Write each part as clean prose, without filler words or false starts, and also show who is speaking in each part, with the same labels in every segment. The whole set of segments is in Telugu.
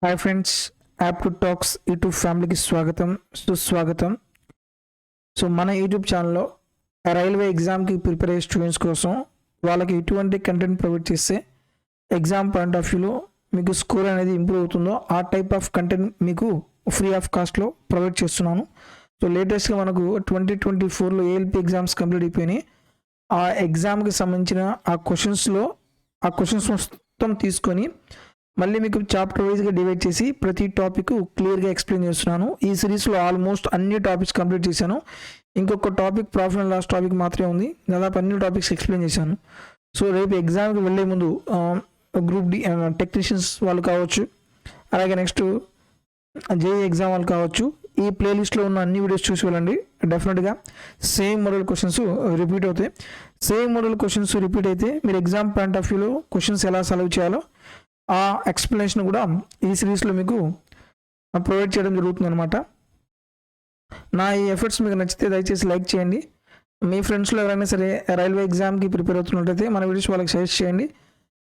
Speaker 1: Hi friends, app to talks YouTube ఫ్యామిలీకి స్వాగతం సుస్వాగతం. సో మన యూట్యూబ్ ఛానల్లో రైల్వే ఎగ్జామ్కి ప్రిపేర్ అయ్యే స్టూడెంట్స్ కోసం వాళ్ళకి ఎటువంటి కంటెంట్ ప్రొవైడ్ చేస్తే ఎగ్జామ్ పాయింట్ ఆఫ్ వ్యూలో మీకు స్కోర్ అనేది ఇంప్రూవ్ అవుతుందో ఆ టైప్ ఆఫ్ కంటెంట్ మీకు ఫ్రీ ఆఫ్ కాస్ట్లో ప్రొవైడ్ చేస్తున్నాను. సో లేటెస్ట్గా మనకు 2024లో ఏఎల్పి ఎగ్జామ్స్ కంప్లీట్ అయిపోయినాయి. ఆ ఎగ్జామ్కి సంబంధించిన ఆ క్వశ్చన్స్ మొత్తం తీసుకొని మళ్ళీ మీకు చాప్టర్ వైజ్గా డివైడ్ చేసి ప్రతి టాపిక్ క్లియర్గా ఎక్స్ప్లెయిన్ చేస్తున్నాను. ఈ సిరీస్లో ఆల్మోస్ట్ అన్ని టాపిక్స్ కంప్లీట్ చేశాను. ఇంకొక topic profit and loss topic మాత్రమే ఉంది. దాదాపు అన్ని టాపిక్స్ ఎక్స్ప్లెయిన్ చేశాను. సో రేపు ఎగ్జామ్కి వెళ్ళే ముందు గ్రూప్ డి టెక్నీషియన్స్ వాళ్ళు కావచ్చు, అలాగే నెక్స్ట్ జేఈ ఎగ్జామ్ వాళ్ళు కావచ్చు, ఈ ప్లేలిస్ట్లో ఉన్న అన్ని వీడియోస్ చూసి వెళ్ళండి. డెఫినెట్గా సేమ్ మోడల్ క్వశ్చన్స్ రిపీట్ అవుతాయి. సేమ్ మోడల్ క్వశ్చన్స్ రిపీట్ అయితే మీరు ఎగ్జామ్ పాయింట్ ఆఫ్ వ్యూలో క్వశ్చన్స్ ఎలా సాల్వ్ చేయాలో ఆ ఎక్స్ప్లెనేషన్ కూడా ఈ సిరీస్లో మీకు ప్రొవైడ్ చేయడం జరుగుతుంది అనమాట. నా ఈ ఎఫర్ట్స్ మీకు నచ్చితే దయచేసి లైక్ చేయండి. మీ ఫ్రెండ్స్లో ఎవరైనా సరే రైల్వే ఎగ్జామ్కి ప్రిపేర్ అవుతున్నట్టయితే మన వీడియోస్ వాళ్ళకి సజెస్ట్ చేయండి.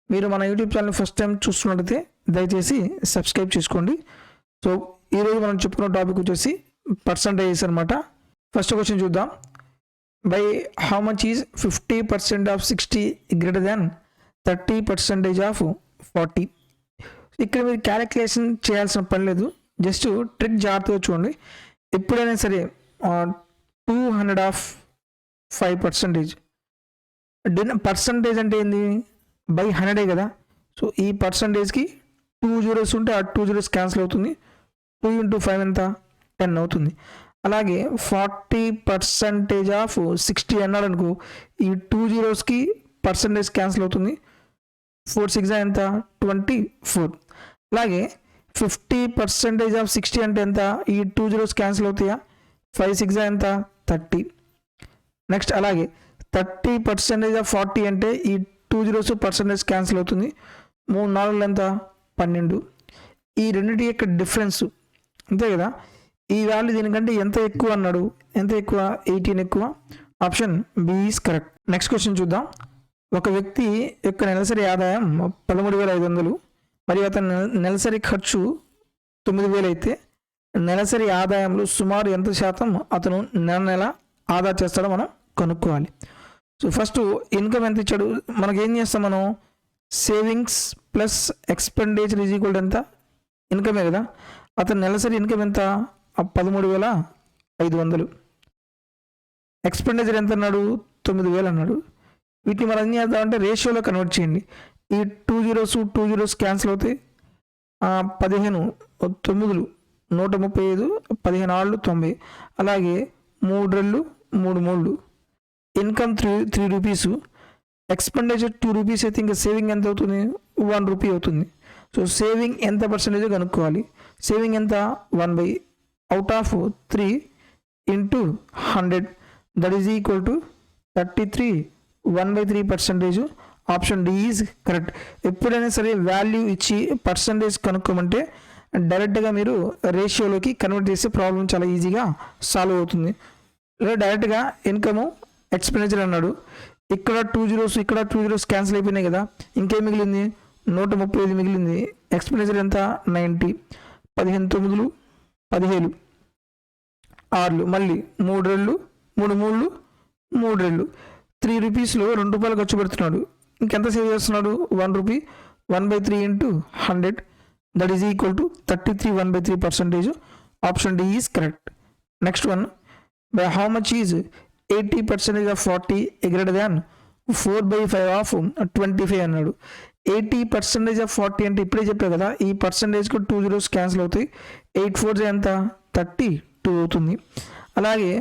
Speaker 1: మీరు మన యూట్యూబ్ ఛానల్ ఫస్ట్ టైం చూస్తున్నట్టయితే దయచేసి సబ్స్క్రైబ్ చేసుకోండి. సో ఈరోజు మనం చెప్పుకున్న టాపిక్ వచ్చేసి పర్సంటేజెస్ అనమాట. ఫస్ట్ క్వశ్చన్ చూద్దాం. By how much is 50% of 60 greater than 30% of 40? ఇక్కడ మీరు క్యాలిక్యులేషన్ చేయాల్సిన పని లేదు. జస్ట్ ట్రిక్ జాగ్రత్తగా చూడండి. ఎప్పుడైనా సరే 205% పర్సంటేజ్ అంటే ఏంది? బై 100 కదా. సో ఈ పర్సంటేజ్కి 2 zeros ఉంటే ఆ 2 zeros క్యాన్సిల్ అవుతుంది. 2 × 5 ఎంత? 10 అవుతుంది. అలాగే 40% ఆఫ్ 60 అన్నాడు అనుకో, ఈ 2 zeros పర్సంటేజ్ క్యాన్సిల్ అవుతుంది. 4 × 6 ఎంత? 24. అలాగే 50% ఆఫ్ 60 అంటే ఎంత? ఈ 2 zeros క్యాన్సిల్ అవుతాయా? 5 × 6 ఎంత? 30. నెక్స్ట్ అలాగే 30% ఆఫ్ 40 అంటే ఈ 2 zeros పర్సంటేజ్ క్యాన్సిల్ అవుతుంది. 3 × 4 ఎంత? 12. ఈ రెండింటి యొక్క డిఫరెన్స్ అంతే కదా. ఈ వాల్యూ దీనికంటే ఎంత ఎక్కువ అన్నాడు? ఎంత ఎక్కువ? 18 ఎక్కువ. Option B is correct. Next question చూద్దాం. ఒక వ్యక్తి యొక్క నెలసరి ఆదాయం 13,500 మరియు అతని నెలసరి ఖర్చు 9,000 అయితే నెలసరి ఆదాయంలో సుమారు ఎంత శాతం అతను నెల ఆదా చేస్తాడో మనం కనుక్కోవాలి. సో ఫస్ట్ ఇన్కమ్ ఎంత ఇచ్చాడు? మనకి ఏం చేస్తాం మనం? Savings plus expenditure is equal ఎంత? ఇన్కమే కదా. అతని నెలసరి ఇన్కమ్ ఎంత? 13,500. ఎక్స్పెండిచర్ ఎంత అన్నాడు? 9,000 అన్నాడు. వీటిని మనం ఏం చేద్దామంటే రేషియోలో కన్వర్ట్ చేయండి. ఈ 2 zeros క్యాన్సిల్ అవుతాయి. 15 9 135, 15 90. అలాగే 3 రెళ్ళు 3 3. ఇన్కమ్ 3 rupees, ఎక్స్పెండిచర్ 2 rupees అయితే ఇంకా సేవింగ్ ఎంత అవుతుంది? 1 rupee అవుతుంది. సో సేవింగ్ ఎంత పర్సెంటేజ్ కనుక్కోవాలి. సేవింగ్ ఎంత? 1 out of 3 × 100 that is equal to 33. 1/3%. Option D is correct. ఎప్పుడైనా సరే వాల్యూ ఇచ్చి పర్సంటేజ్ కనుక్కోమంటే డైరెక్ట్గా మీరు రేషియోలోకి కన్వర్ట్ చేస్తే ప్రాబ్లం చాలా ఈజీగా సాల్వ్ అవుతుంది. లేదా డైరెక్ట్గా ఇన్కము ఎక్స్పెండిచర్ అన్నాడు. ఇక్కడ 2 zeros ఇక్కడ 2 zeros క్యాన్సిల్ అయిపోయినాయి కదా. ఇంకేం మిగిలింది? 135 మిగిలింది. ఎక్స్పెండిచర్ ఎంత? 90. 15 9 17 6 మళ్ళీ 3 రెళ్ళు 3 3 3 రెళ్ళు. 3 rupeesలో 2 రూపాయలు ఖర్చు పెడుతున్నాడు. ఇంకెంత సేవ్ చేస్తున్నాడు? 1 rupee. 1/3 × 100 that is equal to 33. 1/3%. Option D is correct. Next one. By how much is 80% of 40 greater than 4/5 of 25 అన్నాడు. 80% ఆఫ్ 40 అంటే ఇప్పుడే చెప్పావు కదా. ఈ పర్సంటేజ్కు 2 zeros క్యాన్సిల్ అవుతాయి. 8 4 ఎంత? 32 అవుతుంది. అలాగే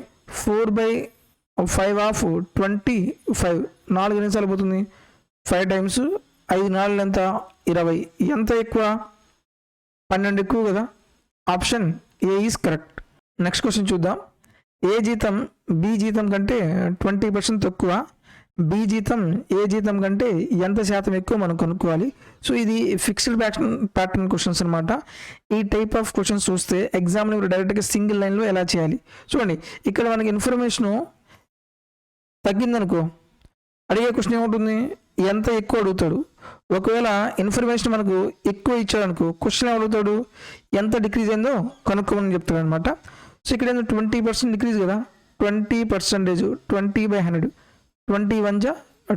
Speaker 1: 4/5 ఆఫ్ 25 4 ఎన్నిసార్లు పోతుంది? 5 times 5 4 ఎంత? 20. ఎంత ఎక్కువ? 12 ఎక్కువ కదా. Option A is correct. Next question చూద్దాం. ఏ జీతం బి జీతం కంటే 20% తక్కువ. బి జీతం ఏ జీతం కంటే ఎంత శాతం ఎక్కువ మనం కనుక్కోవాలి. సో ఇది ఫిక్స్డ్ ప్యాటర్న్ క్వశ్చన్స్ అనమాట. ఈ టైప్ ఆఫ్ క్వశ్చన్స్ చూస్తే ఎగ్జామ్లో మీరు డైరెక్ట్గా సింగిల్ లైన్లో ఎలా చేయాలి చూడండి. ఇక్కడ మనకి ఇన్ఫర్మేషను తగ్గిందనుకో, అడిగే క్వశ్చన్ ఏముంటుంది? ఎంత ఎక్కువ అడుగుతాడు. ఒకవేళ ఇన్ఫర్మేషన్ మనకు ఎక్కువ ఇచ్చాడు అనుకో, క్వశ్చన్ అడుగుతాడు ఎంత డిక్రీజ్ అయిందో కనుక్కోమని చెప్తాడు అనమాట. సో ఇక్కడ ఏంటంటే 20% డిక్రీజ్ కదా, 20%, 20/100, 20 1 జా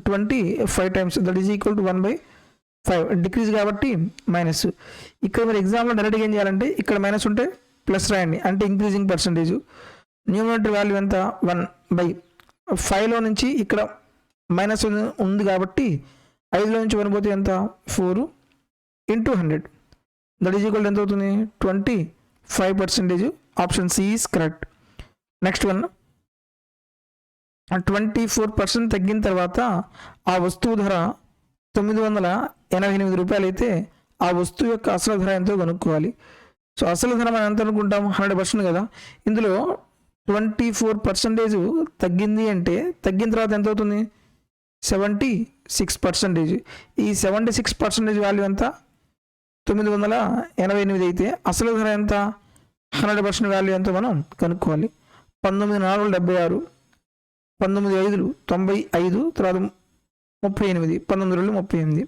Speaker 1: 25 times, that is equal to 1/5 decrease కాబట్టి మైనస్. ఇక్కడ మీరు ఎగ్జామ్లో డైరెక్ట్గా ఏం చేయాలంటే ఇక్కడ మైనస్ ఉంటే ప్లస్ రాయండి, అంటే ఇంక్రీజింగ్ పర్సంటేజ్. న్యూమరేటర్ వాల్యూ ఎంత 1/5లో నుంచి ఇక్కడ మైనస్ ఉంది కాబట్టి 5లో నుంచి 1 పోతే ఎంత 4 × 100, దట్ ఈజ్ ఈక్వల్ ఎంత అవుతుంది 25%. Option C is correct. Next one, 24% తగ్గిన తర్వాత ఆ వస్తువు ధర 988 రూపాయలు అయితే ఆ వస్తువు యొక్క అసలు ధర ఎంతో కనుక్కోవాలి. సో అసలు ధర మనం ఎంత అనుకుంటాం 100% కదా, ఇందులో 24% తగ్గింది అంటే తగ్గిన తర్వాత ఎంత అవుతుంది 76%. ఈ 76% వాల్యూ ఎంత 988 అయితే అసలు ధర ఎంత 100% వాల్యూ ఎంత మనం కనుక్కోవాలి. 19 4 76, 19 5 95, తర్వాత 38, 19 2 38,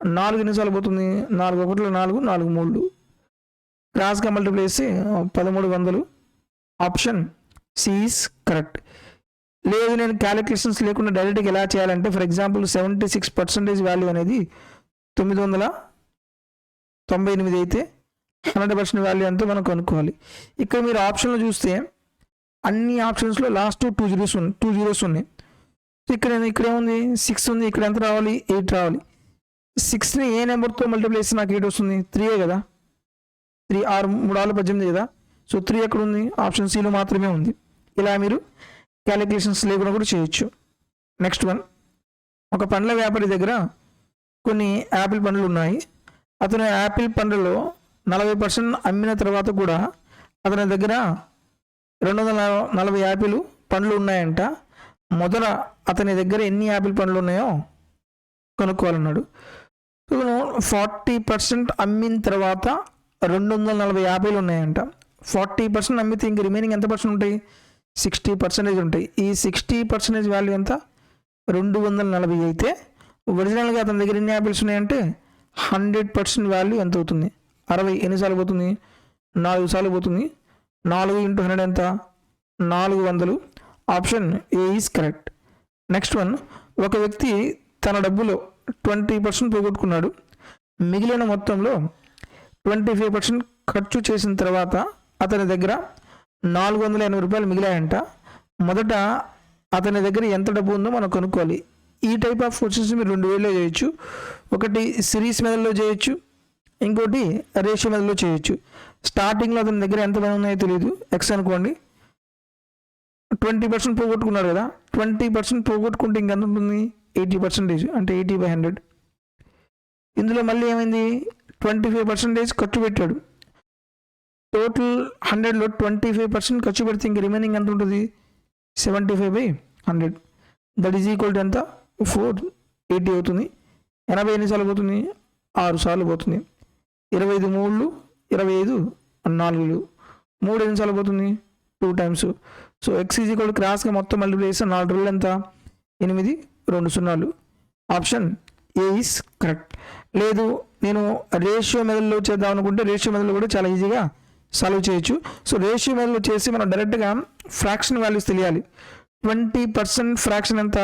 Speaker 1: 4 ఎన్నిసార్లు పోతుంది 4 1 4, 4 3 క్రాస్గా మల్టిప్లై చేసి 1300. Option C is correct. లేదు నేను క్యాలిక్యులేషన్స్ లేకుండా డైరెక్ట్గా ఎలా చేయాలంటే, ఫర్ ఎగ్జాంపుల్ 76% వాల్యూ అనేది 998 అయితే 100% వాల్యూ ఎంతో మనం కనుక్కోవాలి. ఇక్కడ మీరు ఆప్షన్లో చూస్తే అన్ని ఆప్షన్స్లో లాస్ట్ 2 zeros ఉన్నాయి. ఇక్కడ ఏముంది 6 ఉంది, ఇక్కడ ఎంత రావాలి 8 రావాలి. 6ని ఏ నెంబర్తో మల్టిప్లై చేస్తే నాకు 8 వస్తుంది 3 కదా, 3 6 3 6 18 కదా. సో 3 ఎక్కడ ఉంది ఆప్షన్ సిలో మాత్రమే ఉంది. ఇలా మీరు క్యాలిక్యులేషన్స్ లేకుండా కూడా చేయొచ్చు. నెక్స్ట్ వన్, ఒక పండ్ల వ్యాపారి దగ్గర కొన్ని యాపిల్ పండ్లు ఉన్నాయి. అతను యాపిల్ పండ్లలో 40% అమ్మిన తర్వాత కూడా అతని దగ్గర 240 యాపిల్ పండ్లు ఉన్నాయంట. మొదట అతని దగ్గర ఎన్ని యాపిల్ పండ్లు ఉన్నాయో కనుక్కోవాలన్నాడు. 40% అమ్మిన తర్వాత 240 యాపిల్ ఉన్నాయంట. 40% అమ్మితే ఇంక రిమైనింగ్ ఎంత పర్సెంట్ ఉంటాయి 60% ఉంటాయి. ఈ 60% వాల్యూ ఎంత 240 అయితే ఒరిజినల్గా అతని దగ్గర ఎన్ని యాపిల్స్ ఉన్నాయంటే 100% వాల్యూ ఎంత అవుతుంది 60. ఎన్నిసార్లు పోతుంది 4 సార్లు పోతుంది. 4 × 100 ఎంత 400. Option A is correct. Next one, ఒక వ్యక్తి తన డబ్బులో 20% పోగొట్టుకున్నాడు. మిగిలిన మొత్తంలో 25% ఖర్చు చేసిన తర్వాత అతని దగ్గర 480 రూపాయలు మిగిలాయంట. మొదట అతని దగ్గర ఎంత డబ్బు ఉందో మనం కనుక్కోవాలి. ఈ టైప్ ఆఫ్ క్వశ్చన్స్ మీరు 2 వేలో చేయొచ్చు. ఒకటి సిరీస్ మెథడ్లో చేయొచ్చు, ఇంకోటి రేషియో మెథడ్లో చేయొచ్చు. స్టార్టింగ్లో అతని దగ్గర ఎంత మంది ఉన్నాయో తెలియదు, ఎక్స్ అనుకోండి. 20% పోగొట్టుకున్నాడు కదా, 20% పోగొట్టుకుంటే ఇంకెంత ఉంటుంది 80%, అంటే 80/100. ఇందులో మళ్ళీ ఏమైంది 25% ఖర్చు పెట్టాడు. టోటల్ 100లో 25% ఖర్చు పెడితే ఇంక రిమైనింగ్ ఎంత ఉంటుంది 75/100, దట్ ఈజ్ ఈక్వల్ టు ఎంత 480 అవుతుంది. 80 ఎన్నిసార్లు పోతుంది 6 సార్లు పోతుంది. 25 3 25 4 3 ఎన్నిసార్లు పోతుంది 2 times. So X is equal క్రాస్గా మొత్తం మల్టిప్లై చేస్తే 4 రోజులు ఎంత 8 2 0. Option A is correct. లేదు నేను రేషియో మెథడ్లో చేద్దాం అనుకుంటే రేషియో మెథడ్లో కూడా చాలా ఈజీగా సాల్వ్ చేయొచ్చు. సో రేషియో మెథడ్లో చేసి మనం డైరెక్ట్గా ఫ్రాక్షన్ వాల్యూస్ తెలియాలి. 20% ఫ్రాక్షన్ ఎంత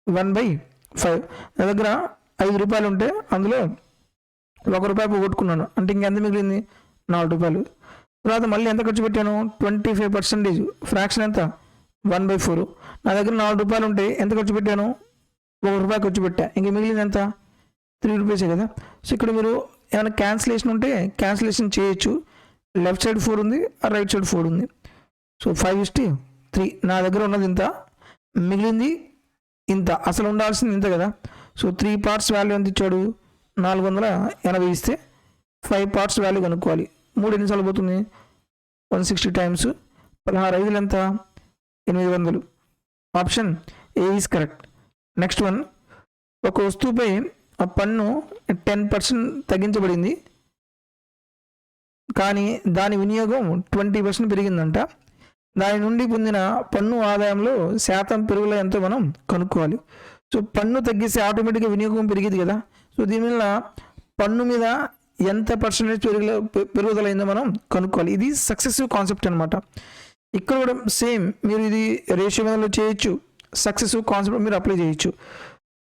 Speaker 1: 1/5. నా దగ్గర 5 రూపాయలు ఉంటే అందులో 1 రూపాయి పోగొట్టుకున్నాను, అంటే ఇంకెంత మిగిలింది 4 రూపాయలు. తర్వాత మళ్ళీ ఎంత ఖర్చు పెట్టాను 25%, ఫ్రాక్షన్ ఎంత 1/4. నా దగ్గర 4 రూపాయలు ఉంటే ఎంత ఖర్చు పెట్టాను 1 రూపాయి ఖర్చు పెట్టా, ఇంక మిగిలింది ఎంత 3 రూపీసే కదా. సో ఇక్కడ మీరు ఏమైనా క్యాన్సిలేషన్ ఉంటే క్యాన్సిలేషన్ చేయొచ్చు. లెఫ్ట్ సైడ్ 4 ఉంది, రైట్ సైడ్ 4 ఉంది. సో 5:3. నా దగ్గర ఉన్నది ఇంత, మిగిలింది ఇంత, అసలు ఉండాల్సింది ఇంత కదా. సో 3 పార్ట్స్ వాల్యూ ఎంత ఇచ్చాడు 480 ఇస్తే 5 పార్ట్స్ వాల్యూ కనుక్కోవాలి. 3 ఎన్నిసార్లు పోతుంది 160 టైమ్స్ 16 5 ఎంత 800. Option A is correct. Next one, ఒక వస్తువుపై ఆ పన్ను 10% తగ్గించబడింది, కానీ దాని వినియోగం 20% పెరిగిందంట. దాని నుండి పొందిన పన్ను ఆదాయంలో శాతం పెరుగుదల ఎంతో మనం కనుక్కోవాలి. సో పన్ను తగ్గిస్తే ఆటోమేటిక్గా వినియోగం పెరిగింది కదా. సో దీనివల్ల పన్ను మీద ఎంత పర్సెంటేజ్ పెరుగుదలైందో మనం కనుక్కోవాలి. ఇది సక్సెసివ్ కాన్సెప్ట్ అనమాట. ఇక్కడ కూడా సేమ్ మీరు ఇది రేషియో మెథడ్లో చేయొచ్చు, సక్సెసివ్ కాన్సెప్ట్ మీరు అప్లై చేయొచ్చు.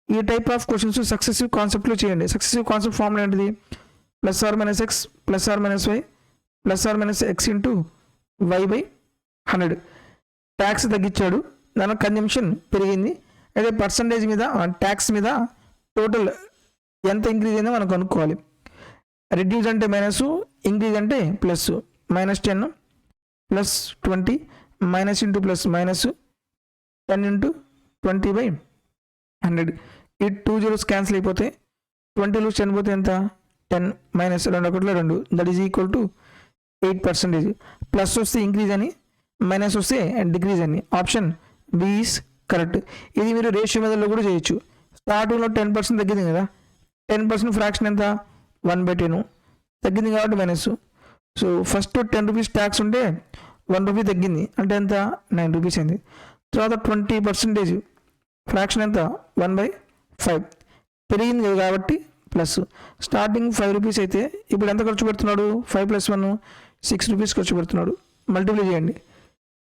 Speaker 1: ఈ టైప్ ఆఫ్ క్వశ్చన్స్ సక్సెసివ్ కాన్సెప్ట్లో చేయండి. సక్సెసివ్ కాన్సెప్ట్ ఫార్ములా ఏంటిది? +(x +(y +(x) into y/100. Tax తగ్గించాడు, దాని కన్జంప్షన్ పెరిగింది. అయితే పర్సంటేజ్ మీద ట్యాక్స్ మీద టోటల్ ఎంత ఇంక్రీజ్ అయిందో మనం కనుక్కోవాలి. రిడ్యూస్ అంటే మైనస్, ఇంక్రీజ్ అంటే plus. -10 +20 minus into plus minus 10 into 20/100. ఈ 2 zeros క్యాన్సిల్ అయిపోతే 20 10 పోతే ఎంత? 10 minus 2 1 2, that is equal to 8%. Plus వస్తే ఇంక్రీజ్ అని, మైనస్ వస్తే డిక్రీజ్ అని. Option B is correct. ఇది మీరు రేషియో మెథడ్లో కూడా చేయొచ్చు. స్టార్టింగ్లో 10% తగ్గింది కదా, 10% ఫ్రాక్షన్ ఎంత? 1/10 తగ్గింది కాబట్టి minus. So first 10 rupees tax ఉంటే 1 రూపీ తగ్గింది అంటే ఎంత? 9 రూపీస్ అయింది. తర్వాత 20% ఫ్రాక్షన్ ఎంత? 1/5 పెరిగింది కదా కాబట్టి ప్లస్. స్టార్టింగ్ 5 రూపీస్ అయితే ఇప్పుడు ఎంత ఖర్చు పెడుతున్నాడు? 5 + 1 6 రూపీస్ ఖర్చు పెడుతున్నాడు. మల్టిప్లై చేయండి.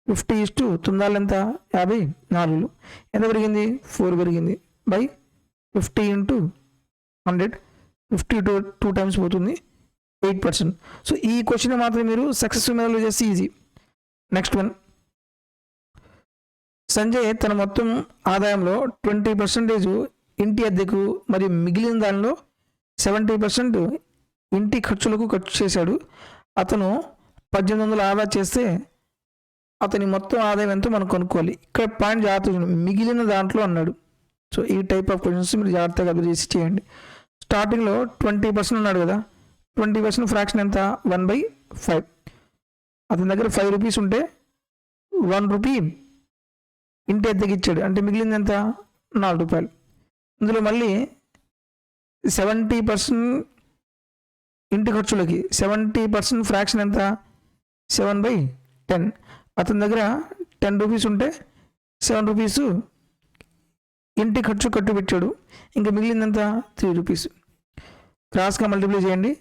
Speaker 1: 50:9 ఎంత? 54. ఎంత పెరిగింది? 4 పెరిగింది. బై 50 × 100, 50 2 టైమ్స్ పోతుంది, 8%. సో ఈ క్వశ్చన్ మాత్రం మీరు సక్సెస్ఫుల్ మెథడ్లో చేస్తే ఈజీ. నెక్స్ట్ వన్, సంజయ్ తన మొత్తం ఆదాయంలో 20% ఇంటి అద్దెకు మరియు మిగిలిన దానిలో 70% ఇంటి ఖర్చులకు ఖర్చు చేశాడు. అతను 1800 ఆదా చేస్తే అతని మొత్తం ఆదాయం ఎంతో మనం కనుక్కోవాలి. ఇక్కడ పాయింట్ జాగ్రత్తగా మిగిలిన దాంట్లో అన్నాడు. సో ఈ టైప్ ఆఫ్ క్వశ్చన్స్ మీరు జాగ్రత్తగా అబ్జర్వ్ చేసి చేయండి. స్టార్టింగ్లో 20% అన్నాడు కదా, 20% ఫ్రాక్షన్ ఎంత? 1/5. అతని దగ్గర 5 రూపీస్ ఉంటే 1 రూపీ ఇంటి అద్దెకి ఇచ్చాడు, అంటే మిగిలింది ఎంత? 4 రూపాయలు. ఇందులో మళ్ళీ 70% ఇంటి ఖర్చులకి, 70% ఫ్రాక్షన్ ఎంత? 7/10. అతని దగ్గర 10 రూపీస్ ఉంటే 7 రూపీస్ ఇంటి ఖర్చు కట్టు పెట్టాడు, ఇంకా మిగిలింది ఎంత? 3 రూపీస్. క్రాస్గా మల్టిప్లై చేయండి.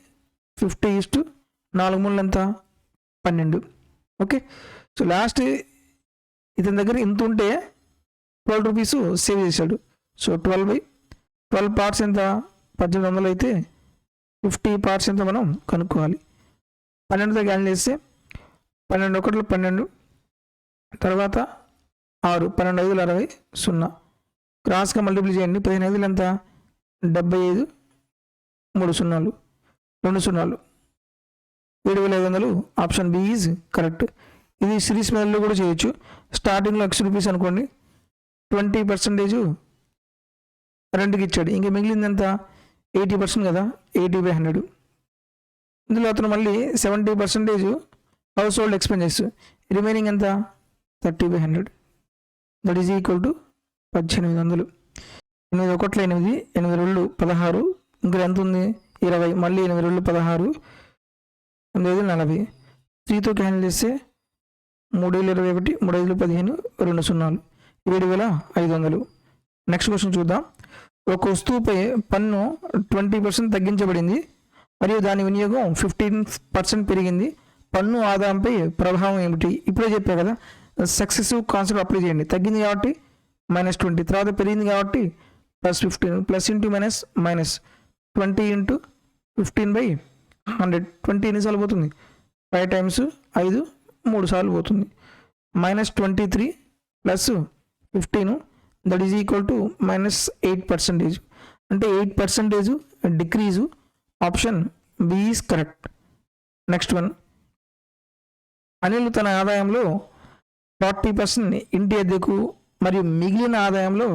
Speaker 1: 50:4 3 ఎంత? 12. ఓకే. సో లాస్ట్ ఇతని దగ్గర ఇంత ఉంటే 12 రూపీస్ సేవ్ చేశాడు. సో 12 పార్ట్స్ ఎంత? 1800 అయితే 50 పార్ట్స్ ఎంత మనం కనుక్కోవాలి. 12తో క్యాన్సిల్ చేస్తే 12 1 12, తర్వాత 6, 12 5 60, 0. క్రాస్గా మల్టిప్లై చేయండి. 15 5 ఎంత? 75, 3 0, 2 0, 7500. Option B is correct. ఇది సిరీస్ మెథడ్లో కూడా చేయొచ్చు. స్టార్టింగ్లో X రూపీస్ అనుకోండి, 20% రెంట్కి ఇచ్చాడు, ఇంకా మిగిలింది ఎంత? 80% కదా, 80/100. ఇందులో అతను మళ్ళీ 70% హౌస్ హోల్డ్ ఎక్స్పెన్సెస్, రిమైనింగ్ ఎంత? 30/100, దట్ ఈజ్ ఈక్వల్ టు 1800. 8 1 8, 8 2 16, ఇంకా ఎంత ఉంది? 20, మళ్ళీ 8 2 16, 8 5 40. 3తో క్యాన్సిల్ చేస్తే 3 21, 3 5 15, 2 0, 7500. నెక్స్ట్ క్వశ్చన్ చూద్దాం. ఒక వస్తువుపై పన్ను 20% తగ్గించబడింది మరియు దాని వినియోగం 15% పెరిగింది. పన్ను ఆదాయంపై ప్రభావం ఏమిటి? ఇప్పుడే చెప్పా కదా, సక్సెసివ్ కాన్సెప్ట్ అప్లై చేయండి. తగ్గింది కాబట్టి -20, తర్వాత పెరిగింది కాబట్టి +15, ప్లస్ ఇంటూ మైనస్ మైనస్ 20 × 15/100. 20 ఎన్నిసార్లు పోతుంది? 5 టైమ్స్ 5 3 సార్లు పోతుంది. -23 + 15, దట్ ఈజ్ ఈక్వల్ టు -8%. అంటే 8% decrease. Option B is correct. Next one, Anil తన ఆదాయంలో 40% ఇంటి అద్దెకు మరియు మిగిలిన ఆదాయంలో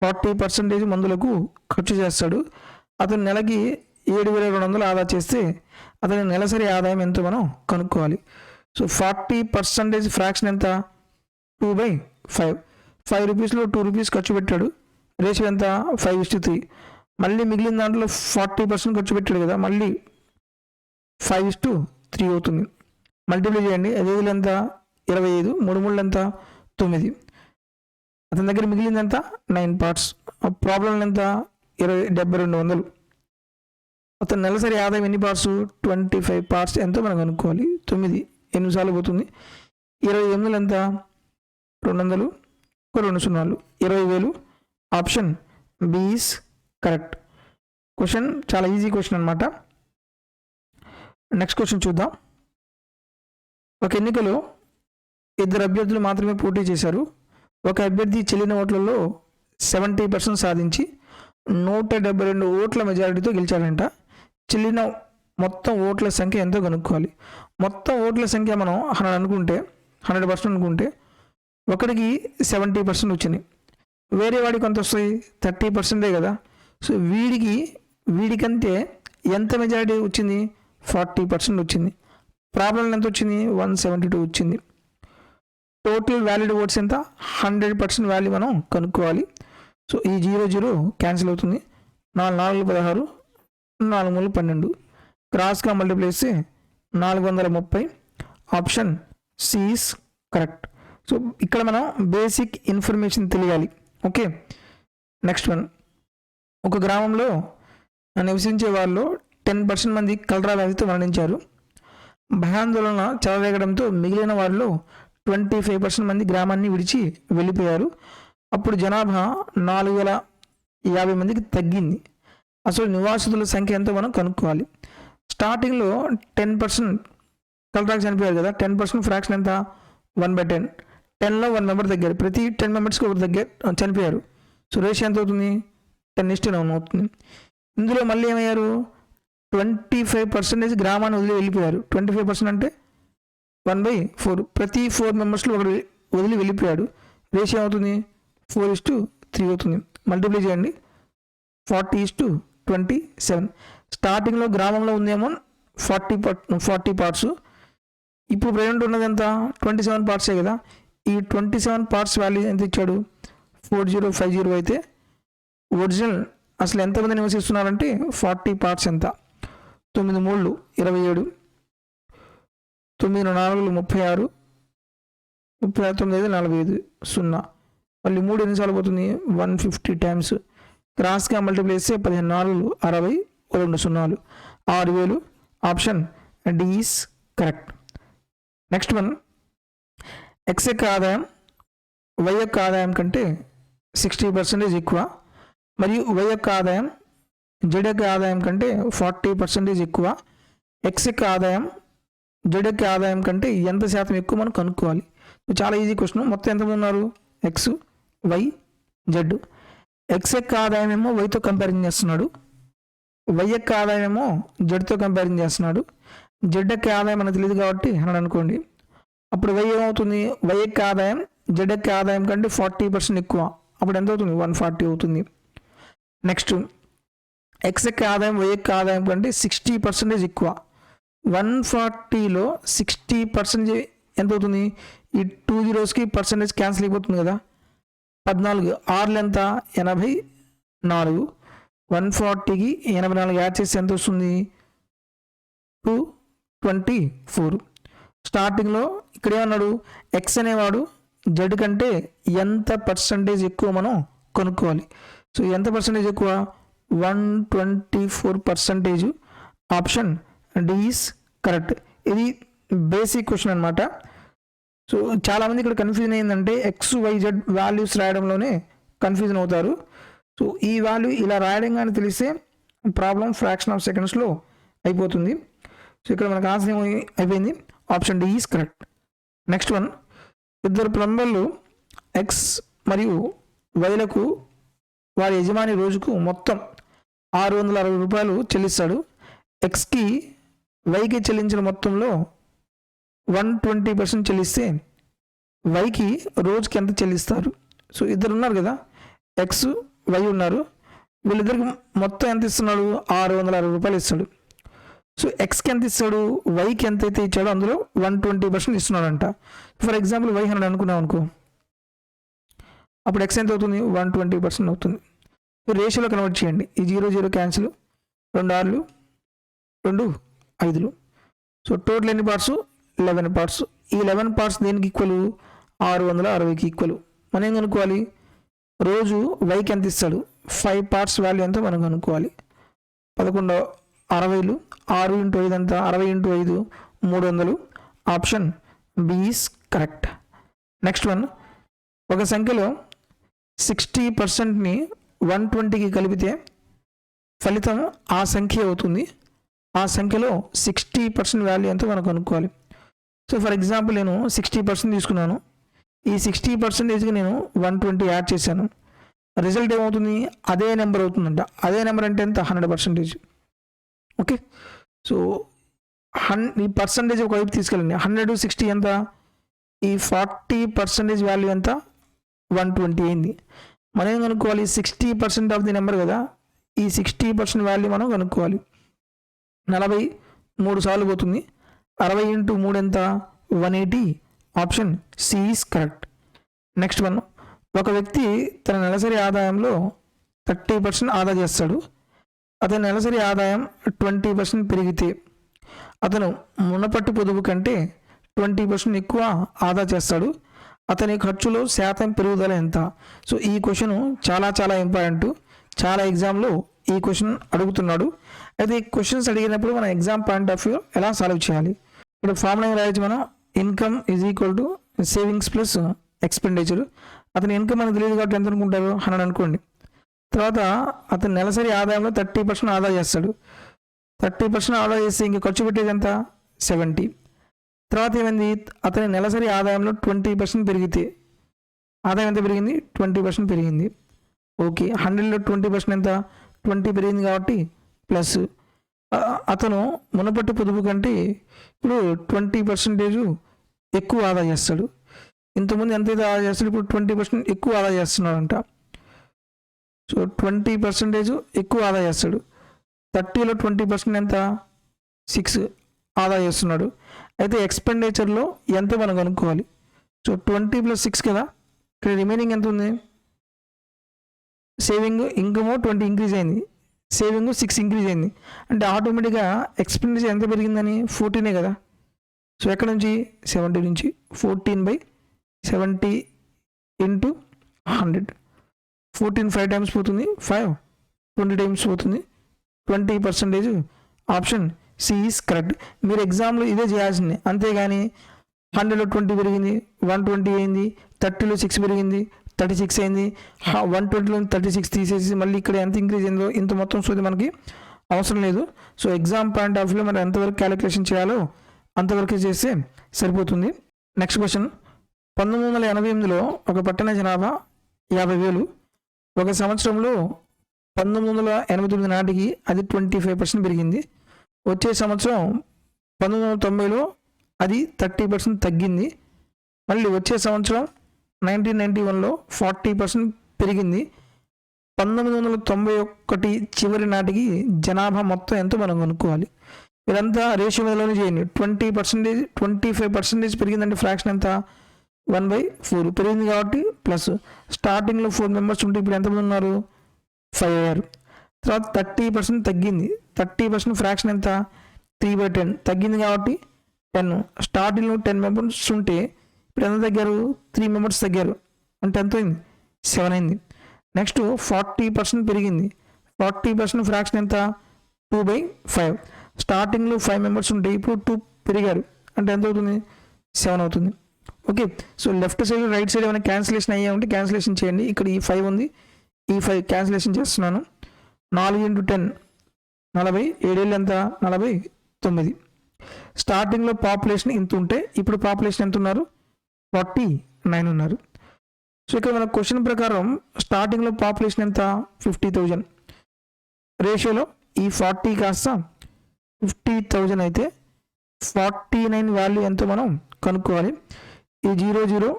Speaker 1: 40% మందులకు ఖర్చు చేస్తాడు. అతను నెలకి 7200 ఆదా చేస్తే అతని నెలసరి ఆదాయం ఎంతో మనం కనుక్కోవాలి. సో 40% ఫ్రాక్షన్ ఎంత? 2/5. 5 రూపీస్లో 2 రూపీస్ ఖర్చు పెట్టాడు, రేషియో ఎంత? 5:3. మళ్ళీ మిగిలిన దాంట్లో 40% ఖర్చు పెట్టాడు కదా, మళ్ళీ 5:3 అవుతుంది. మల్టిప్లై చేయండి. 5 ఎంత? 25, 3 3 ఎంత? 9. అతని దగ్గర మిగిలింది ఎంత 9 పార్ట్స్. ప్రాబ్లం ఎంత 7200. అతను నెలసరి ఆదాయం ఎన్ని పార్ట్స్ 25 పార్ట్స్ ఎంతో మనం కనుక్కోవాలి. 8 సార్లు పోతుంది. 28 ఎంత 200 2 సున్నాలు 20,000. Option B is correct. Question చాలా ఈజీ క్వశ్చన్ అనమాట. నెక్స్ట్ క్వశ్చన్ చూద్దాం. ఒక ఎన్నికలో 2 అభ్యర్థులు మాత్రమే పోటీ చేశారు. ఒక అభ్యర్థి చెల్లిన ఓట్లలో 70% సాధించి 172 ఓట్ల మెజారిటీతో గెలిచాడంట. చెల్లిన మొత్తం ఓట్ల సంఖ్య ఎంతో కనుక్కోవాలి. మొత్తం ఓట్ల సంఖ్య మనం 100 అనుకుంటే 100% అనుకుంటే ఒకడికి 70% వచ్చింది. వేరే వాడికి ఎంత వస్తాయి 30% కదా. సో వీడికంటే ఎంత మెజారిటీ వచ్చింది 40% వచ్చింది. ప్రాబ్లం ఎంత వచ్చింది 172 వచ్చింది. టోటల్ వ్యాలిడ్ ఓట్స్ ఎంత 100% వాల్యూ మనం కనుక్కోవాలి. సో ఈ 0 క్యాన్సిల్ అవుతుంది. 4 4 16 4 3 12 క్రాస్గా మల్టిప్లై చేస్తే 430. Option C is correct. So ఇక్కడ మనం బేసిక్ ఇన్ఫర్మేషన్ తెలియాలి. ఓకే. Next one. ఒక గ్రామంలో నివసించే వాళ్ళు 10% మంది కలరా వ్యాధితో మరణించారు. భయాందోళన చెలరేగడంతో మిగిలిన వారిలో 25% మంది గ్రామాన్ని విడిచి వెళ్ళిపోయారు. అప్పుడు జనాభా 4050 మందికి తగ్గింది. అసలు నివాసితుల సంఖ్య ఎంతో మనం కనుక్కోవాలి. స్టార్టింగ్లో 10% కలరాకి చనిపోయారు కదా. 10% ఫ్రాక్షన్ ఎంత 1/10. 10లో 1 మెంబర్ దగ్గర ప్రతి 10 మెంబర్స్కి ఒకటి దగ్గర చనిపోయారు. సో రేషియో ఎంత అవుతుంది 10:9 అవుతుంది. ఇందులో మళ్ళీ ఏమయ్యారు 25% గ్రామాన్ని వదిలి వెళ్ళిపోయారు. 25% అంటే 1/4. ప్రతి 4 మెంబర్స్లో ఒకటి వదిలి వెళ్ళిపోయాడు. రేషియో అవుతుంది 4:3 అవుతుంది. మల్టిప్లై చేయండి 40:27. స్టార్టింగ్లో గ్రామంలో ఉందేమో 40 పార్ట్స్. ఇప్పుడు ప్రజెంట్ ఉన్నది ఎంత 27 పార్ట్సే కదా. ఈ 27 పార్ట్స్ వాల్యూ ఎంత ఇచ్చాడు 4050 అయితే ఒరిజినల్ అసలు ఎంతమంది నివసిస్తున్నారంటే 40 పార్ట్స్ ఎంత 9 3 27 9 4 36 39 45 0. మళ్ళీ 3 ఎన్నిసార్లు పోతుంది 150 టైమ్స్. క్రాస్గా మల్టిప్లై చేస్తే 15 4 60 2 సున్నాలు 6000. Option D is correct. Next one. X యొక్క ఆదాయం వై యొక్క ఆదాయం కంటే 60% ఎక్కువ మరియు వై యొక్క ఆదాయం జెడ్ యొక్క ఆదాయం కంటే 40% ఎక్కువ. ఎక్స్ యొక్క ఆదాయం జెడ్ యొక్క ఆదాయం కంటే ఎంత శాతం ఎక్కువ మనం కనుక్కోవాలి. చాలా ఈజీ క్వశ్చన్. మొత్తం ఎంతమంది ఉన్నారు ఎక్స్ వై జెడ్. ఎక్స్ యొక్క ఆదాయం ఏమో వైతో కంపారిజన్ చేస్తున్నాడు. వై యొక్క ఆదాయం ఏమో జెడ్తో కంపారిజన్ చేస్తున్నాడు. జెడ్ యొక్క ఆదాయం మనకు తెలియదు కాబట్టి అని అనుకోండి. అప్పుడు వై ఏమవుతుంది వై యొక్క ఆదాయం జెడ్ యొక్క ఆదాయం కంటే 40% ఎక్కువ. అప్పుడు ఎంత అవుతుంది 140 అవుతుంది. నెక్స్ట్ ఎక్స్ యొక్క ఆదాయం వై యొక్క ఆదాయం కంటే 60% ఎక్కువ. 140లో 60% ఎంత అవుతుంది ఈ 2 zeros పర్సెంటేజ్ క్యాన్సిల్ అయిపోతుంది కదా. 14 6 ఎంత 84. 140కి 84 యాడ్ చేస్తే ఎంత వస్తుంది 224. స్టార్టింగ్లో ఇక్కడ ఏమన్నాడు ఎక్స్ అనేవాడు జెడ్ కంటే ఎంత పర్సంటేజ్ ఎక్కువ మనం కనుక్కోవాలి. సో ఎంత పర్సంటేజ్ ఎక్కువ 124%. Option D is correct. ఇది బేసిక్ క్వశ్చన్ అనమాట. సో చాలామంది ఇక్కడ కన్ఫ్యూజన్ ఏంటంటే ఎక్స్ వై జెడ్ వాల్యూస్ రాయడంలోనే కన్ఫ్యూజన్ అవుతారు. సో ఈ వాల్యూ ఇలా రాయడం కానీ తెలిస్తే ప్రాబ్లం ఫ్రాక్షన్ ఆఫ్ సెకండ్స్లో అయిపోతుంది. సో ఇక్కడ మనకు ఆన్సర్ ఏమో అయిపోయింది. Option D is correct. Next one. 2 ప్లంబర్లు ఎక్స్ మరియు వైలకు వారి యజమాని రోజుకు మొత్తం 660 రూపాయలు చెల్లిస్తాడు. ఎక్స్కి వైకి చెల్లించిన మొత్తంలో 120% చెల్లిస్తే వైకి రోజుకి ఎంత చెల్లిస్తారు. సో ఇద్దరు ఉన్నారు కదా ఎక్స్ వై ఉన్నారు. వీళ్ళిద్దరికి మొత్తం ఎంత ఇస్తున్నాడు 660 రూపాయలు ఇస్తాడు. సో ఎక్స్కి ఎంత ఇస్తాడు వైకి ఎంత అయితే ఇచ్చాడో అందులో 120% ఇస్తున్నాడంట. ఫర్ ఎగ్జాంపుల్ వై 100 అనుకున్నాం అనుకో. అప్పుడు ఎక్స్ ఎంత అవుతుంది 120% అవుతుంది. రేషియోలో కన్వర్ట్ చేయండి. ఈ 0 0 క్యాన్సిల్ 2 6 2 5. సో టోటల్ ఎన్ని పార్ట్స్ 11 పార్ట్స్. ఈ 11 పార్ట్స్ దేనికి ఈక్వల్ 660కి ఈక్వల్. మనం ఏం కనుక్కోవాలి రోజు వైకి ఎంత ఇస్తాడు, 5 పార్ట్స్ వాల్యూ ఎంతో మనం కనుక్కోవాలి. 11 60, 6 × 5 ఎంత, 60 × 5 300. Option B is correct. Next one, ఒక సంఖ్యలో 60%ని 120కి కలిపితే ఫలితం ఆ సంఖ్య అవుతుంది. ఆ సంఖ్యలో 60% వాల్యూ ఎంతో మనం కనుక్కోవాలి. సో ఫర్ ఎగ్జాంపుల్ నేను 60% తీసుకున్నాను. ఈ 60%కి నేను 120 యాడ్ చేశాను. రిజల్ట్ ఏమవుతుంది, అదే నెంబర్ అవుతుందంట. అదే నెంబర్ అంటే ఎంత, 100%. ఓకే, సో ఈ పర్సంటేజ్ ఒకవైపు తీసుకెళ్ళండి. 100 60 ఎంత, ఈ 40% వాల్యూ ఎంత, 120 అయింది. మనం ఏం కనుక్కోవాలి, 60% ఆఫ్ ది నెంబర్ కదా, ఈ 60% వాల్యూ మనం కనుక్కోవాలి. 40 3 సార్లు పోతుంది. 60 × 3 ఎంత, 180. Option C is correct. Next one, ఒక వ్యక్తి తన నెలసరి ఆదాయంలో 30% ఆదా చేస్తాడు. అతని నెలసరి ఆదాయం 20% పెరిగితే అతను మునపటి పొదుపు కంటే 20% ఎక్కువ ఆదా చేస్తాడు. అతని ఖర్చులో శాతం పెరుగుదల ఎంత? సో ఈ క్వశ్చన్ చాలా చాలా ఇంపార్టెంట్. చాలా ఎగ్జామ్లో ఈ క్వశ్చన్ అడుగుతున్నాడు. అయితే ఈ క్వశ్చన్స్ అడిగినప్పుడు మన ఎగ్జామ్ పాయింట్ ఆఫ్ వ్యూ ఎలా సాల్వ్ చేయాలి? ఇప్పుడు ఫార్ములా రాయొచ్చు మనం, income is equal to savings plus expenditure. అతని ఇన్కమ్ అని తెలియదు కాబట్టి ఎంత అనుకుంటారు, 100 అనుకోండి. తర్వాత అతని నెలసరి ఆదాయంలో 30% ఆదా చేస్తాడు. 30% ఆదా చేస్తే ఇంక ఖర్చు పెట్టేది ఎంత, 70. తర్వాత ఏమైంది, అతని నెలసరి ఆదాయంలో 20% పెరిగితే ఆదాయం ఎంత పెరిగింది, 20% పెరిగింది. ఓకే, 100లో 20% ఎంత, 20 పెరిగింది కాబట్టి ప్లస్. అతను మునపటి పొదుపు కంటే ఇప్పుడు 20% ఎక్కువ ఆదా చేస్తాడు. ఇంతకుముందు ఎంతైతే ఆదా చేస్తాడు, ఇప్పుడు 20% ఎక్కువ ఆదా చేస్తున్నాడంట. సో 20% ఎక్కువ ఆదా చేస్తాడు. 30లో 20% ఎంత, 6 ఆదా చేస్తున్నాడు. అయితే ఎక్స్పెండిచర్లో ఎంత మనం కనుక్కోవాలి. సో 20 + 6 కదా, ఇక్కడ రిమైనింగ్ ఎంత ఉంది, సేవింగ్ ఇన్కమ్ 20 ఇంక్రీజ్ అయింది, సేవింగ్ 6 ఇంక్రీజ్ అయింది. అంటే ఆటోమేటిక్గా ఎక్స్పెండిచర్ ఎంత పెరిగిందని 14 కదా. సో ఎక్కడ నుంచి, 70 నుంచి. 14/70 × 100. 14 5 టైమ్స్ పోతుంది, 5 20 టైమ్స్ పోతుంది, 20%. Option C is correct. మీరు ఎగ్జామ్లో ఇదే చేయాల్సిందే, అంతేగాని 100లో 20 పెరిగింది, 120 అయింది, 30లో 6 పెరిగింది, 36 అయింది, 120లో 36 తీసేసి మళ్ళీ ఇక్కడ ఎంత ఇంక్రీజ్ అయిందో ఇంత మొత్తం సోది మనకి అవసరం లేదు. సో ఎగ్జామ్ పాయింట్ ఆఫ్ వ్యూలో మనం ఎంతవరకు క్యాలిక్యులేషన్ చేయాలో అంతవరకు చేస్తే సరిపోతుంది. నెక్స్ట్ క్వశ్చన్, 1988లో ఒక పట్టణ జనాభా 50,000. ఒక సంవత్సరంలో 1989 నాటికి అది 25% పెరిగింది. వచ్చే సంవత్సరం 1990లో అది 30% తగ్గింది. మళ్ళీ వచ్చే సంవత్సరం 1991లో 40% పెరిగింది. 1991 చివరి నాటికి జనాభా మొత్తం ఎంతో మనం కనుక్కోవాలి. ఇదంతా రేషియో మీదలోనే చేయండి. 20% 25% పెరిగిందంటే ఫ్రాక్షన్ ఎంత, 1/4 పెరిగింది కాబట్టి ప్లస్. స్టార్టింగ్లో 4 మెంబర్స్ ఉంటే ఇప్పుడు ఎంతమంది ఉన్నారు, 5 అయ్యారు. తర్వాత 30% తగ్గింది, 30% ఫ్రాక్షన్ ఎంత, 3/10 తగ్గింది కాబట్టి 10. స్టార్టింగ్లో 10 మెంబర్స్ ఉంటే ఇప్పుడు ఎంత తగ్గారు, 3 మెంబర్స్ తగ్గారు, అంటే ఎంత అయింది, 7 అయింది. నెక్స్ట్ 40% పెరిగింది, 40% ఫ్రాక్షన్ ఎంత, 2/5. స్టార్టింగ్లో 5 మెంబర్స్ ఉంటే ఇప్పుడు 2 పెరిగారు, అంటే ఎంత అవుతుంది, 7 అవుతుంది. Okay, so left side right side ఏమైనా క్యాన్సిలేషన్ అయ్యా ఉంటే క్యాన్సిలేషన్ చేయండి. ఇక్కడ ఈ 5 ఉంది, ఈ 5 క్యాన్సిలేషన్ చేస్తున్నాను. 4 × 10 40, 7 ఏళ్ళు ఎంత, 49. స్టార్టింగ్లో పాపులేషన్ ఇంత ఉంటే ఇప్పుడు పాపులేషన్ ఎంత ఉన్నారు, 49 ఉన్నారు. సో ఇక్కడ మన క్వశ్చన్ ప్రకారం స్టార్టింగ్లో పాపులేషన్ ఎంత, 50,000. రేషియోలో ఈ 40 కాస్త 50,000 అయితే 49 వాల్యూ ఎంతో మనం కనుక్కోవాలి. ఈ 0 0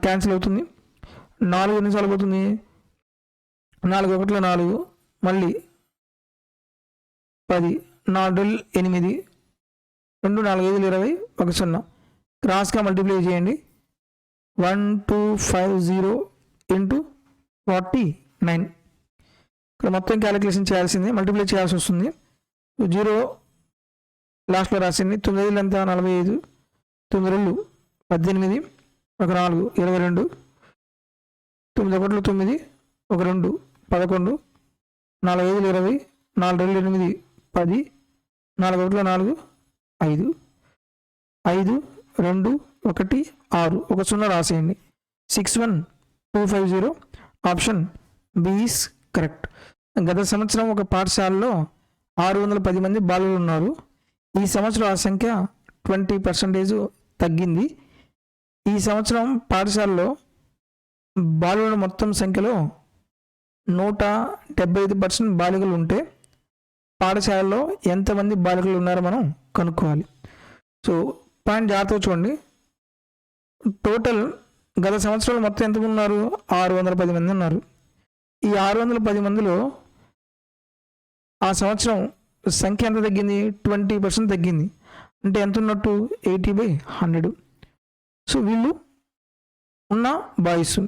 Speaker 1: క్యాన్సిల్ అవుతుంది. 4 ఎన్నిసార్లు పోతుంది, 4 1లో 4, మళ్ళీ 10, 4 8, 2 4 5 20, 1 0. క్రాస్గా మల్టిప్లై చేయండి. 1250 × 49. ఇక్కడ మొత్తం క్యాలిక్యులేషన్ చేయాల్సింది, మల్టిప్లై చేయాల్సి వస్తుంది. 0 లాస్ట్లో రాసింది. 9 ఎంత, 45, 9 18, 1 4 22, 9 1 9, 2 11, 4 5 20, 4 2 8 10, 4 1 4 5, 5 2 1 6 ఒక 0 రాసేయండి. 61250 ఆప్షన్ బి ఈస్ కరెక్ట్. గత సంవత్సరం ఒక పాఠశాలలో 610 మంది బాలులు ఉన్నారు. ఈ సంవత్సరం ఆ సంఖ్య 20% తగ్గింది. ఈ సంవత్సరం పాఠశాలలో బాలుల మొత్తం సంఖ్యలో 175% బాలికలు ఉంటే పాఠశాలలో ఎంతమంది బాలికలు ఉన్నారో మనం కనుక్కోవాలి. సో పాయింట్ జాగ్రత్తగా చూడండి. టోటల్ గత సంవత్సరంలో మొత్తం ఎంతమంది ఉన్నారు? 610 మంది ఉన్నారు. ఈ 610 మందిలో ఆ సంవత్సరం సంఖ్య ఎంత తగ్గింది? 20% తగ్గింది. అంటే ఎంత ఉన్నట్టు? 80/100. సో వీళ్ళు ఉన్న బాయ్స్.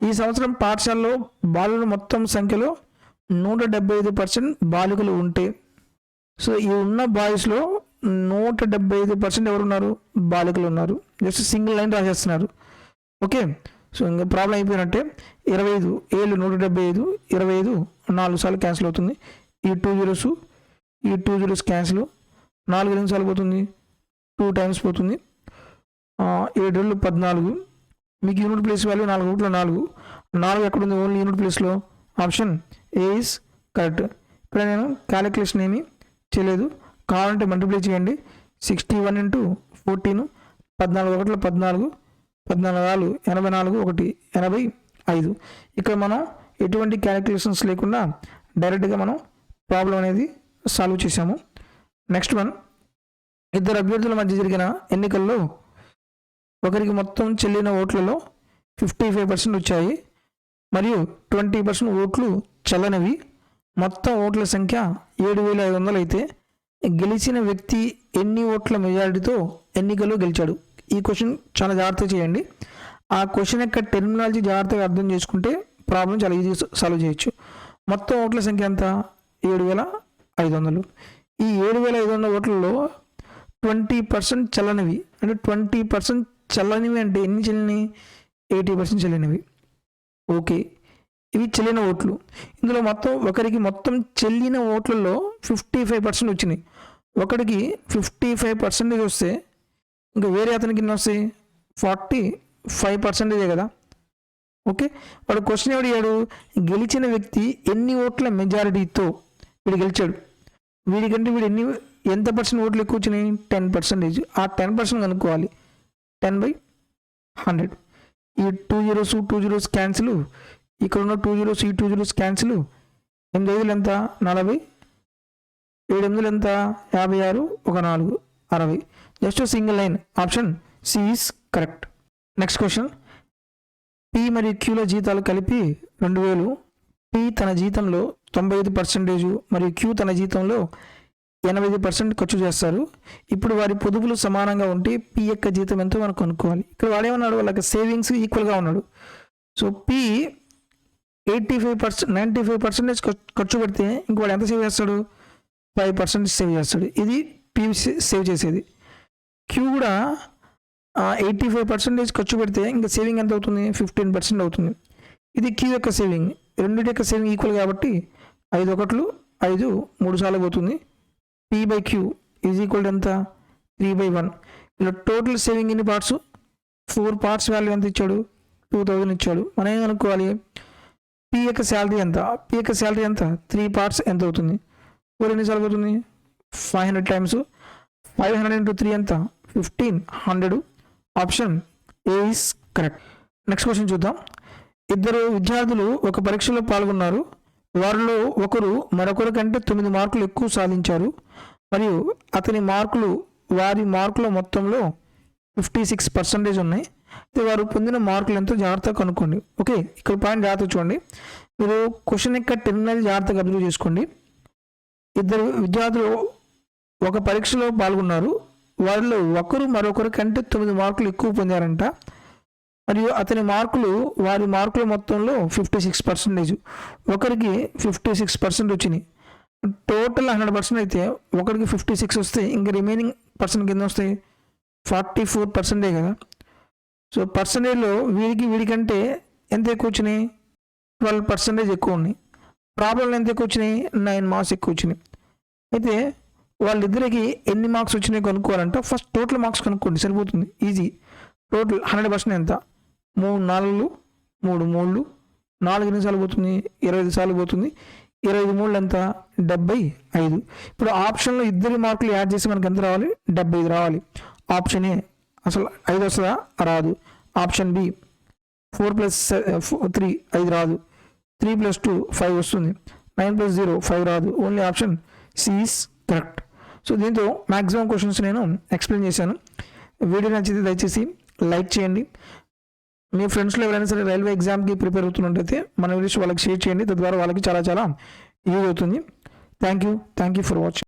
Speaker 1: ఈ సంవత్సరం పాఠశాలలో బాలుల మొత్తం సంఖ్యలో 175% బాలికలు ఉంటే, సో ఈ ఉన్న బాయ్స్లో 175% ఎవరున్నారు? బాలికలు ఉన్నారు. జస్ట్ సింగిల్ లైన్ రాసేస్తున్నారు. ఓకే, సో ఇంకా ప్రాబ్లం అయిపోయినట్టే. 25 ఏళ్ళు 175, 25 4 సార్లు క్యాన్సిల్ అవుతుంది. ఈ 2 zeros ఈ 2 zeros క్యాన్సిల్. 4 ఎన్ని సార్లు పోతుంది? 2 times పోతుంది. 7 2 14. మీకు యూనిట్ ప్లేస్ వాల్యూ 4 1 4. 4 ఎక్కడ ఉంది? ఓన్లీ యూనిట్ ప్లేస్లో. Option A is correct. ఇక్కడ నేను క్యాలిక్యులేషన్ ఏమీ చేయలేదు, కావాలంటే మల్టిప్లై చేయండి. 61 × 14, 14 1 14, 14 84 1 85. ఇక్కడ మనం ఎటువంటి క్యాలిక్యులేషన్స్ లేకుండా డైరెక్ట్గా మనం ప్రాబ్లం అనేది సాల్వ్ చేసాము. నెక్స్ట్ వన్, ఇద్దరు అభ్యర్థుల మధ్య జరిగిన ఎన్నికల్లో ఒకరికి మొత్తం చెల్లిన ఓట్లలో 55% వచ్చాయి మరియు 20% ఓట్లు చెల్లనివి. మొత్తం ఓట్ల సంఖ్య 7500 అయితే గెలిచిన వ్యక్తి ఎన్ని ఓట్ల మెజారిటీతో ఎన్నికల్లో గెలిచాడు? ఈ క్వశ్చన్ చాలా జాగ్రత్తగా చేయండి. ఆ క్వశ్చన్ యొక్క టెర్మినాలజీ జాగ్రత్తగా అర్థం చేసుకుంటే ప్రాబ్లం చాలా ఈజీ సాల్వ్ చేయొచ్చు. మొత్తం ఓట్ల సంఖ్య ఎంత? 7500. ఈ 7500 ఓట్లలో 20% చెల్లనివి. అంటే 20% చెల్లనివి అంటే ఎన్ని చెల్లినవి? 80% చెల్లినవి. ఓకే, ఇవి చెల్లిన ఓట్లు. ఇందులో ఒకరికి మొత్తం చెల్లిన ఓట్లలో 55% వచ్చినాయి. ఒకడికి 55% వస్తే ఇంకా వేరే అతనికి ఎన్ని వస్తాయి? 45% కదా. ఓకే, వాడు క్వశ్చన్ అడిగాడు, గెలిచిన వ్యక్తి ఎన్ని ఓట్ల మెజారిటీతో వీడు గెలిచాడు. వీడికంటే ఎంత పర్సెంట్ ఓట్లు ఎక్కువ వచ్చినాయి? 10%. ఆ 10% కనుక్కోవాలి. 10/100. ఈ 2 zeros క్యాన్సిల్. ఇక్కడ ఉన్న 2 zeros ఈ 2 zeros క్యాన్సిల్. 8 5 ఎంత? 40. 7 8 ఎంత? 56. 1 4 60. Just single line. Option C is correct. Next question, P మరియు క్యూల జీతాలు కలిపి 2000. పి తన జీతంలో 95% మరియు క్యూ తన జీతంలో 85% ఖర్చు చేస్తారు. ఇప్పుడు వారి పొదుపులు సమానంగా ఉంటే పి యొక్క జీతం ఎంతో మనం కనుక్కోవాలి. ఇక్కడ వాడేమన్నాడు? వాళ్ళకి సేవింగ్స్ ఈక్వల్గా ఉన్నాడు. సో పి 95% ఖర్చు పెడితే ఇంక వాడు ఎంత సేవ్ చేస్తాడు? 5% సేవ్ చేస్తాడు. ఇది పి సేవ్ చేసేది. క్యూ కూడా 85% ఖర్చు పెడితే ఇంకా సేవింగ్ ఎంత అవుతుంది? 15% అవుతుంది. ఇది క్యూ యొక్క సేవింగ్. రెండింటి యొక్క సేవింగ్ ఈక్వల్ కాబట్టి 5 1 5 3 సార్లు పోతుంది. P/Q ఈజ్ ఈక్వల్ ఎంత? 3/1. ఇలా టోటల్ సేవింగ్ ఎన్ని పార్ట్స్? 4 పార్ట్స్. వాల్యూ ఎంత ఇచ్చాడు? 2000 ఇచ్చాడు. మనం ఏం అనుకోవాలి? పి యొక్క శాలరీ ఎంత? పి యొక్క శాలరీ ఎంత? 3 పార్ట్స్ ఎంత అవుతుంది? 4 ఎన్నిసార్లు అవుతుంది? 500 times. 500 × 3 ఎంత? 1500. Option A is correct. Next question చూద్దాం. ఇద్దరు విద్యార్థులు ఒక పరీక్షలో పాల్గొన్నారు. వారిలో ఒకరు మరొకరి కంటే 9 మార్కులు ఎక్కువ సాధించారు మరియు అతని మార్కులు వారి మార్కుల మొత్తంలో 56% ఉన్నాయి. అయితే వారు పొందిన మార్కులు ఎంతో జాగ్రత్తగా కనుక్కోండి. ఓకే, ఇక్కడ పాయింట్ జాగ్రత్తగా చూడండి. మీరు క్వశ్చన్ యొక్క టెర్మినాలజీ జాగ్రత్తగా అబ్జర్వ్ చేసుకోండి. ఇద్దరు విద్యార్థులు ఒక పరీక్షలో పాల్గొన్నారు. వారిలో ఒకరు మరొకరి కంటే 9 మార్కులు ఎక్కువ పొందారంట మరియు అతని మార్కులు వారి మార్కుల మొత్తంలో 56%. ఒకరికి 56% వచ్చినాయి. టోటల్ 100% అయితే ఒకరికి 56 వస్తే ఇంకా రిమైనింగ్ పర్సన్ కింద వస్తాయి 44% కదా. సో పర్సంటేజ్లో వీడికంటే ఎంత ఎక్కువ వచ్చినాయి? 12% ఎక్కువ ఉన్నాయి. ప్రాబ్లంలో ఎంత ఎక్కువ వచ్చినాయి? 9 మార్క్స్ ఎక్కువ వచ్చినాయి. అయితే వాళ్ళిద్దరికి ఎన్ని మార్క్స్ వచ్చినాయి కనుక్కోవాలంటే ఫస్ట్ టోటల్ మార్క్స్ కనుక్కోండి, సరిపోతుంది, ఈజీ. టోటల్ 100% ఎంత? 3 4 3 3 4 ఎన్ని సార్లు పోతుంది? 25 సార్లు పోతుంది. 25 3 ఎంత? 75. ఇప్పుడు ఆప్షన్లో ఇద్దరి మార్కులు యాడ్ చేసి మనకి ఎంత రావాలి? 75 రావాలి. ఆప్షన్ ఏ అసలు 5 వస్తుందా? రాదు. ఆప్షన్ బి 4 + 3 5 రాదు. 3 + 2 5 వస్తుంది. 9 + 0 5 రాదు. Only option C is correct. So దీంతో మ్యాక్సిమం క్వశ్చన్స్ నేను ఎక్స్ప్లెయిన్ చేశాను. వీడియో నచ్చితే దయచేసి లైక్ చేయండి. మీ ఫ్రెండ్స్లో ఎవరైనా సరే రైల్వే ఎగ్జామ్కి ప్రిపేర్ అవుతున్నట్టయితే మన వీడియోస్ వాళ్ళకి షేర్ చేయండి. తద్వారా వాళ్ళకి చాలా యూజ్ అవుతుంది. Thank you for watching.